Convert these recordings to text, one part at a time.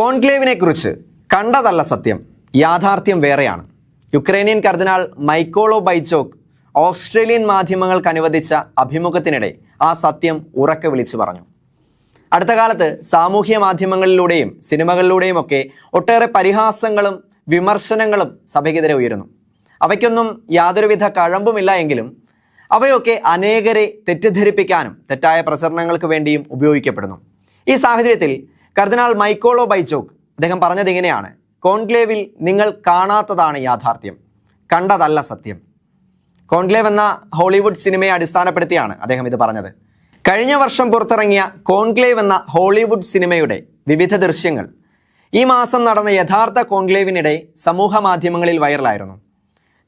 കോൺക്ലേവിനെ കുറിച്ച് കണ്ടതല്ല സത്യം, യാഥാർത്ഥ്യം വേറെയാണ്. യുക്രൈനിയൻ കർദിനാൾ മൈക്കോളോ ബൈച്ചോക്ക് ഓസ്ട്രേലിയൻ മാധ്യമങ്ങൾക്ക് അനുവദിച്ച അഭിമുഖത്തിനിടെ ആ സത്യം ഉറക്കെ വിളിച്ചു പറഞ്ഞു. അടുത്ത കാലത്ത് സാമൂഹ്യ മാധ്യമങ്ങളിലൂടെയും സിനിമകളിലൂടെയും ഒക്കെ ഒട്ടേറെ പരിഹാസങ്ങളും വിമർശനങ്ങളും സഭയ്ക്കെതിരെ ഉയരുന്നു. അവയ്ക്കൊന്നും യാതൊരുവിധ കഴമ്പുമില്ല എങ്കിലും അവയൊക്കെ അനേകരെ തെറ്റിദ്ധരിപ്പിക്കാനും തെറ്റായ പ്രചരണങ്ങൾക്ക് വേണ്ടിയും ഉപയോഗിക്കപ്പെടുന്നു. ഈ സാഹചര്യത്തിൽ കർദിനാൾ മൈക്കോളോ ബൈച്ചോക്ക് അദ്ദേഹം പറഞ്ഞത് ഇങ്ങനെയാണ്: കോൺക്ലേവിൽ നിങ്ങൾ കാണാത്തതാണ് യാഥാർത്ഥ്യം, കണ്ടതല്ല സത്യം. കോൺക്ലേവ് എന്ന ഹോളിവുഡ് സിനിമയെ അടിസ്ഥാനപ്പെടുത്തിയാണ് അദ്ദേഹം ഇത് പറഞ്ഞത്. കഴിഞ്ഞ വർഷം പുറത്തിറങ്ങിയ കോൺക്ലേവ് എന്ന ഹോളിവുഡ് സിനിമയുടെ വിവിധ ദൃശ്യങ്ങൾ ഈ മാസം നടന്ന യഥാർത്ഥ കോൺക്ലേവിനിടെ സമൂഹ മാധ്യമങ്ങളിൽ വൈറലായിരുന്നു.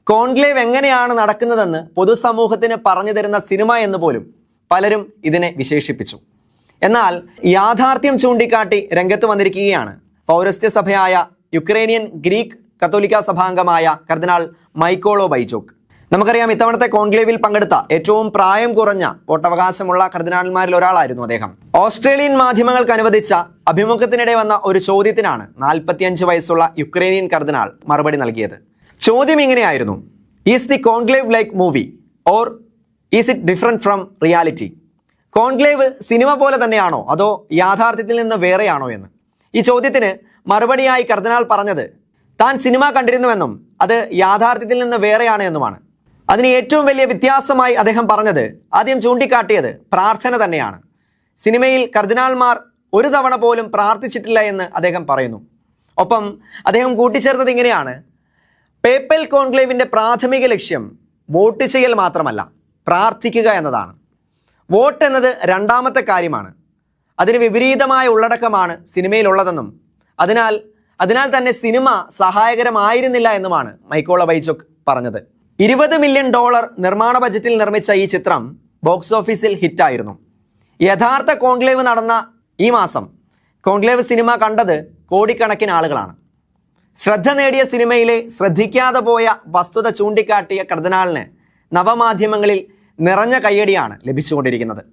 കോൺക്ലേവ് എങ്ങനെയാണ് നടക്കുന്നതെന്ന് പൊതുസമൂഹത്തിന് പറഞ്ഞു തരുന്ന സിനിമ എന്ന് പോലും പലരും ഇതിനെ വിശേഷിപ്പിച്ചു. എന്നാൽ യാഥാർത്ഥ്യം ചൂണ്ടിക്കാട്ടി രംഗത്ത് വന്നിരിക്കുകയാണ് പൗരസ്ത്യ സഭയായ യുക്രൈനിയൻ ഗ്രീക്ക് കത്തോലിക്ക സഭാംഗമായ കർദിനാൾ മൈക്കോളോ ബൈച്ചോക്ക്. നമുക്കറിയാം, ഇത്തവണത്തെ കോൺക്ലേവിൽ പങ്കെടുത്ത ഏറ്റവും പ്രായം കുറഞ്ഞ വോട്ടവകാശമുള്ള കർദിനാൾമാരിൽ ഒരാളായിരുന്നു അദ്ദേഹം. ഓസ്ട്രേലിയൻ മാധ്യമങ്ങൾക്ക് അനുവദിച്ച അഭിമുഖത്തിനിടെ വന്ന ഒരു ചോദ്യത്തിനാണ് 45 വയസ്സുള്ള യുക്രൈനിയൻ കർദിനാൾ മറുപടി നൽകിയത്. ചോദ്യം ഇങ്ങനെയായിരുന്നു: is the conclave like movie or is it different from reality? Conclave cinema പോലെ തന്നെയാണോ അതോ യാഥാർത്ഥ്യത്തിൽ നിന്ന് വേറെയാണോ എന്ന്. ഈ ചോദ്യത്തിന് മറുപടിയായി കർദിനാൾ പറഞ്ഞത് താൻ സിനിമ കണ്ടിരുന്നുവെന്നും അത് യാഥാർത്ഥ്യത്തിൽ നിന്ന് വേറെയാണ് എന്നുമാണ്. അതിന് ഏറ്റവും വലിയ വ്യത്യാസമായി അദ്ദേഹം പറഞ്ഞത്, ആദ്യം ചൂണ്ടിക്കാട്ടിയത് പ്രാർത്ഥന തന്നെയാണ്. സിനിമയിൽ കർദിനാൾമാർ ഒരു തവണ പോലും പ്രാർത്ഥിച്ചിട്ടില്ല എന്ന് അദ്ദേഹം പറയുന്നു. ഒപ്പം അദ്ദേഹം കൂട്ടിച്ചേർത്തത് ഇങ്ങനെയാണ്: പേപ്പൽ കോൺക്ലേവിന്റെ പ്രാഥമിക ലക്ഷ്യം വോട്ട് ചെയ്യൽ മാത്രമല്ല, പ്രാർത്ഥിക്കുക എന്നതാണ്. വോട്ട് എന്നത് രണ്ടാമത്തെ കാര്യമാണ്. അതിന് വിപരീതമായ ഉള്ളടക്കമാണ് സിനിമയിലുള്ളതെന്നും അതിനാൽ തന്നെ സിനിമ സഹായകരമായിരുന്നില്ല എന്നുമാണ് മൈക്കോളോ ബൈച്ചോക്ക് പറഞ്ഞത്. $20 മില്യൺ നിർമ്മാണ ബജറ്റിൽ നിർമ്മിച്ച ഈ ചിത്രം ബോക്സ് ഓഫീസിൽ ഹിറ്റായിരുന്നു. യഥാർത്ഥ കോൺക്ലേവ് നടന്ന ഈ മാസം കോൺക്ലേവ് സിനിമ കണ്ടത് കോടിക്കണക്കിന് ആളുകളാണ്. ശ്രദ്ധ നേടിയ സിനിമയിലെ ശ്രദ്ധിക്കാതെ പോയ വസ്തുത ചൂണ്ടിക്കാട്ടിയ കർദിനാളിന് നവമാധ്യമങ്ങളിൽ നിറഞ്ഞ കയ്യടിയാണ് ലഭിച്ചുകൊണ്ടിരിക്കുന്നത്.